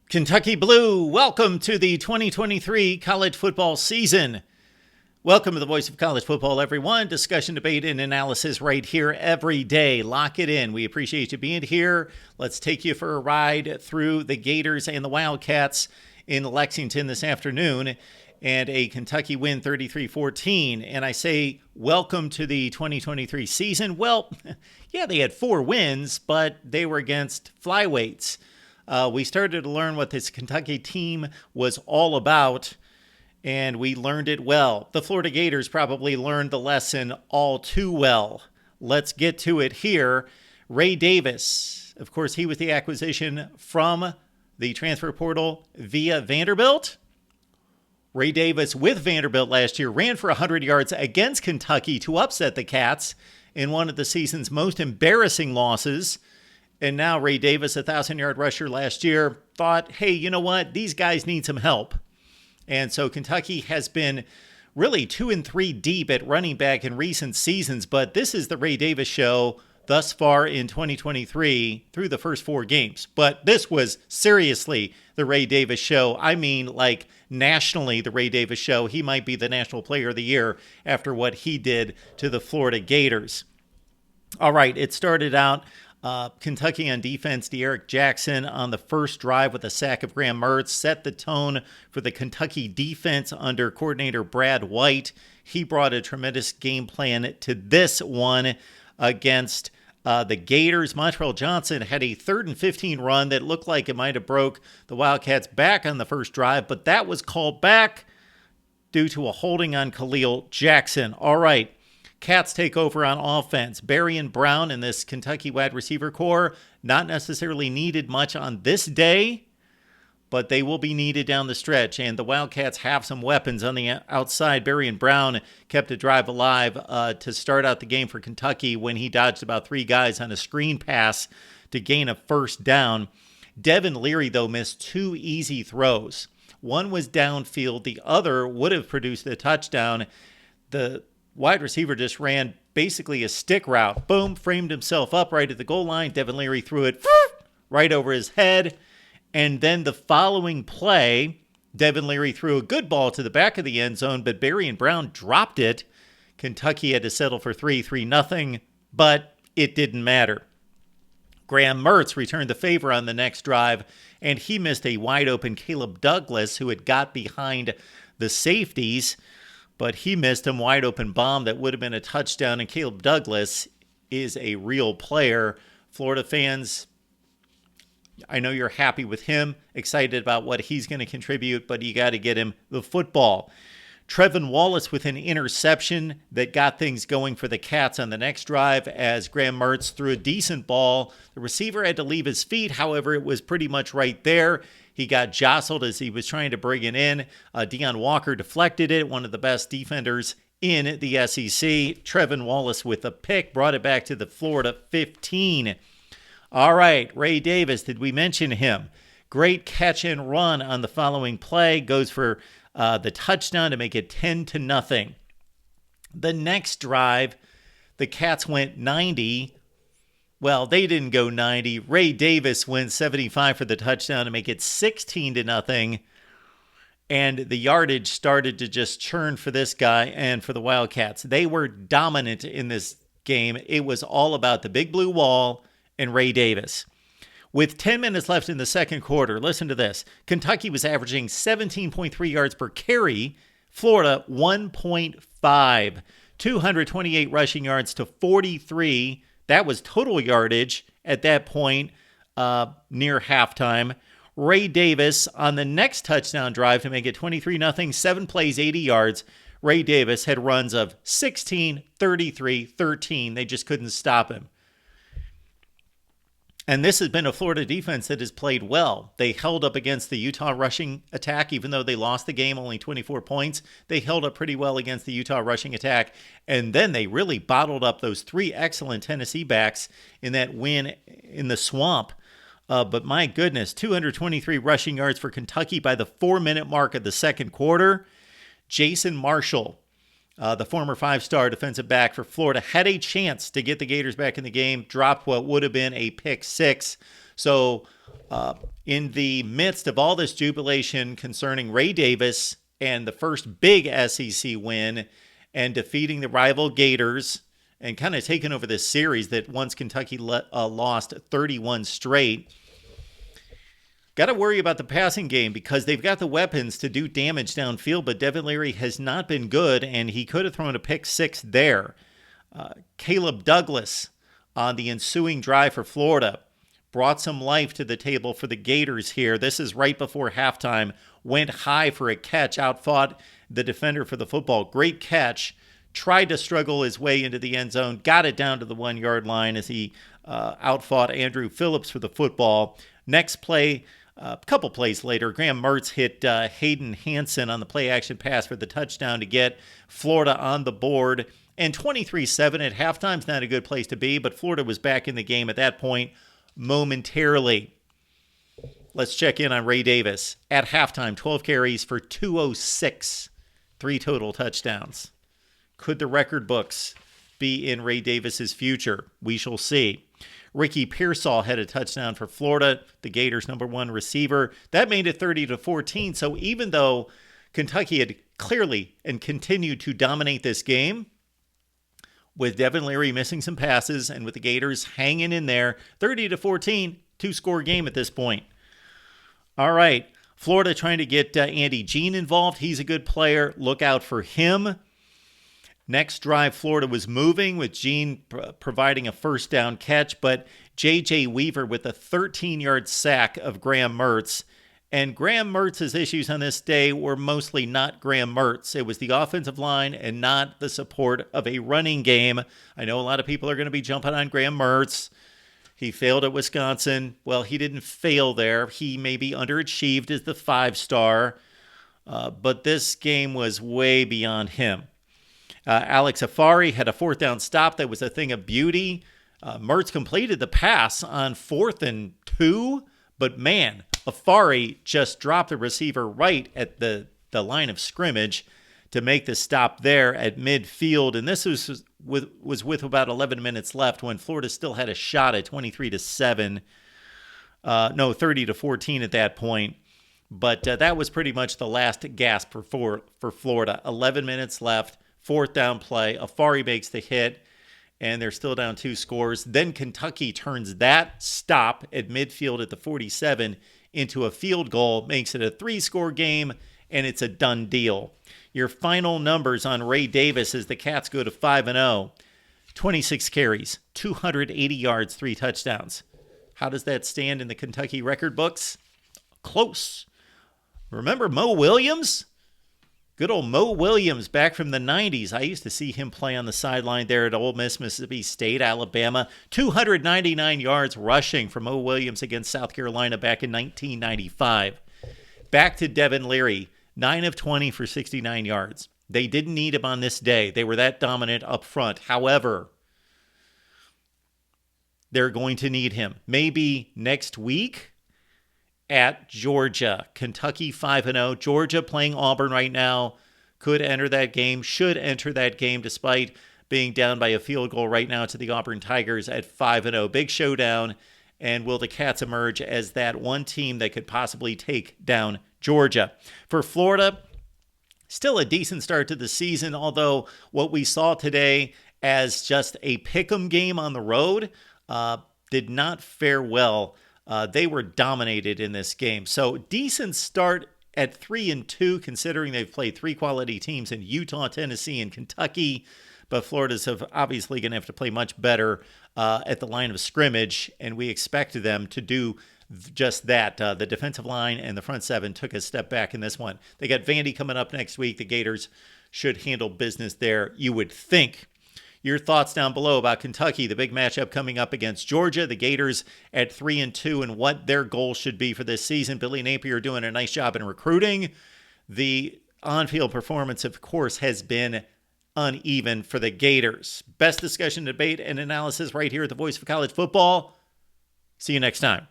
Kentucky Blue, welcome to the 2023 college football season. Welcome to the Voice of College Football, everyone. Discussion, debate, and analysis right here every day. Lock it in. We appreciate you being here. Let's take you for a ride through the Gators and the Wildcats in Lexington this afternoon. And a Kentucky win 33-14. And I say welcome to the 2023 season. Well, yeah, they had 4 wins, but they were against flyweights. We started to learn what this Kentucky team was all about, and we learned it well. The Florida Gators probably learned the lesson all too well. Let's get to it here. Ray Davis, of course, he was the acquisition from the transfer portal via Vanderbilt. Ray Davis with Vanderbilt last year ran for 100 yards against Kentucky to upset the Cats in one of the season's most embarrassing losses. And now Ray Davis, a 1,000-yard rusher last year, thought, hey, you know what? These guys need some help. And so Kentucky has been really 2-3 deep at running back in recent seasons. But this is the Ray Davis show thus far in 2023 through the first 4 games. But this was seriously the Ray Davis show. I mean, like nationally, the Ray Davis show. He might be the National Player of the Year after what he did to the Florida Gators. All right, it started out Kentucky on defense. De'Aaron Jackson on the first drive with a sack of Graham Mertz set the tone for the Kentucky defense under coordinator Brad White. He brought a tremendous game plan to this one against the Gators. Montrell Johnson had a 3rd and 15 run that looked like it might have broke the Wildcats back on the first drive, but that was called back due to a holding on Khalil Jackson. All right. Cats take over on offense. Barry and Brown in this Kentucky wide receiver core, not necessarily needed much on this day, but they will be needed down the stretch. And the Wildcats have some weapons on the outside. Barry and Brown kept a drive alive to start out the game for Kentucky when he dodged about 3 guys on a screen pass to gain a first down. Devin Leary, though, missed 2 easy throws. One was downfield. The other would have produced a touchdown. The wide receiver just ran basically a stick route. Boom, framed himself up right at the goal line. Devin Leary threw it right over his head. And then the following play, Devin Leary threw a good ball to the back of the end zone, but Barry and Brown dropped it. Kentucky had to settle for 3-0, but it didn't matter. Graham Mertz returned the favor on the next drive, and he missed a wide-open Caleb Douglas, who had got behind the safeties, but he missed him. Wide open bomb that would have been a touchdown. And Caleb Douglas is a real player. Florida fans, I know you're happy with him, excited about what he's going to contribute, but you got to get him the football. Trevin Wallace with an interception that got things going for the Cats on the next drive as Graham Mertz threw a decent ball. The receiver had to leave his feet. However, it was pretty much right there. He got jostled as he was trying to bring it in. Deion Walker deflected it, one of the best defenders in the SEC. Trevin Wallace with a pick brought it back to the Florida 15. All right, Ray Davis, did we mention him? Great catch and run on the following play. Goes for the touchdown to make it 10-0. The next drive, the Cats went 90. Well, they didn't go 90. Ray Davis went 75 for the touchdown to make it 16-0. And the yardage started to just churn for this guy and for the Wildcats. They were dominant in this game. It was all about the big blue wall and Ray Davis. With 10 minutes left in the second quarter, listen to this. Kentucky was averaging 17.3 yards per carry. Florida, 1.5. 228 rushing yards to 43. That was total yardage at that point near halftime. Ray Davis on the next touchdown drive to make it 23-0, 7 plays, 80 yards. Ray Davis had runs of 16, 33, 13. They just couldn't stop him. And this has been a Florida defense that has played well. They held up against the Utah rushing attack, even though they lost the game, only 24 points. They held up pretty well against the Utah rushing attack. And then they really bottled up those 3 excellent Tennessee backs in that win in the swamp. But my goodness, 223 rushing yards for Kentucky by the 4-minute mark of the second quarter. Jason Marshall, the former 5-star defensive back for Florida, had a chance to get the Gators back in the game, dropped what would have been a pick 6. So In the midst of all this jubilation concerning Ray Davis and the first big SEC win and defeating the rival Gators and kind of taking over this series that once Kentucky lost 31 straight, got to worry about the passing game because they've got the weapons to do damage downfield, but Devin Leary has not been good, and he could have thrown a pick six there. Caleb Douglas on the ensuing drive for Florida brought some life to the table for the Gators here. This is right before halftime. Went high for a catch, outfought the defender for the football. Great catch. Tried to struggle his way into the end zone. Got it down to the 1 yard line as he outfought Andrew Phillips for the football. Next play, a couple plays later, Graham Mertz hit Hayden Hansen on the play action pass for the touchdown to get Florida on the board. And 23-7 at halftime is not a good place to be, but Florida was back in the game at that point momentarily. Let's check in on Ray Davis. At halftime, 12 carries for 206, 3 total touchdowns. Could the record books be in Ray Davis's future? We shall see. Ricky Pearsall had a touchdown for Florida, the Gators' #1 receiver. That made it 30-14. So even though Kentucky had clearly and continued to dominate this game, with Devin Leary missing some passes and with the Gators hanging in there, 30-14, 2-score game at this point. All right, Florida trying to get Andy Jean involved. He's a good player. Look out for him. Next drive, Florida was moving with Jean providing a first down catch, but J.J. Weaver with a 13-yard sack of Graham Mertz. And Graham Mertz's issues on this day were mostly not Graham Mertz. It was the offensive line and not the support of a running game. I know a lot of people are going to be jumping on Graham Mertz. He failed at Wisconsin. Well, he didn't fail there. He maybe underachieved as the 5-star, but this game was way beyond him. Alex Afari had a 4th down stop that was a thing of beauty. Mertz completed the pass on 4th and 2, but man, Afari just dropped the receiver right at the line of scrimmage to make the stop there at midfield. And this was with about 11 minutes left when Florida still had a shot at 23-7. 30-14 at that point. But that was pretty much the last gasp for Florida. 11 minutes left, 4th down play. Afari makes the hit, and they're still down 2 scores. Then Kentucky turns that stop at midfield at the 47 into a field goal, makes it a 3-score game, and it's a done deal. Your final numbers on Ray Davis as the Cats go to 5-0. 26 carries, 280 yards, 3 touchdowns. How does that stand in the Kentucky record books? Close. Remember Mo Williams? Good old Mo Williams back from the 90s. I used to see him play on the sideline there at Ole Miss, Mississippi State, Alabama. 299 yards rushing for Mo Williams against South Carolina back in 1995. Back to Devin Leary, 9 of 20 for 69 yards. They didn't need him on this day. They were that dominant up front. However, they're going to need him. Maybe next week at Georgia. Kentucky 5-0. Georgia playing Auburn right now. Could enter that game. Should enter that game despite being down by a field goal right now to the Auburn Tigers at 5-0. Big showdown. And will the Cats emerge as that one team that could possibly take down Georgia? For Florida, still a decent start to the season, although what we saw today as just a pick'em game on the road did not fare well. They were dominated in this game. So decent start at 3-2, considering they've played 3 quality teams in Utah, Tennessee, and Kentucky. But Florida's obviously going to have to play much better at the line of scrimmage, and we expect them to do just that. The defensive line and the front 7 took a step back in this one. They got Vandy coming up next week. The Gators should handle business there, you would think. Your thoughts down below about Kentucky, the big matchup coming up against Georgia, the Gators at 3-2, and what their goal should be for this season. Billy Napier doing a nice job in recruiting. The on-field performance, of course, has been uneven for the Gators. Best discussion, debate, and analysis right here at the Voice of College Football. See you next time.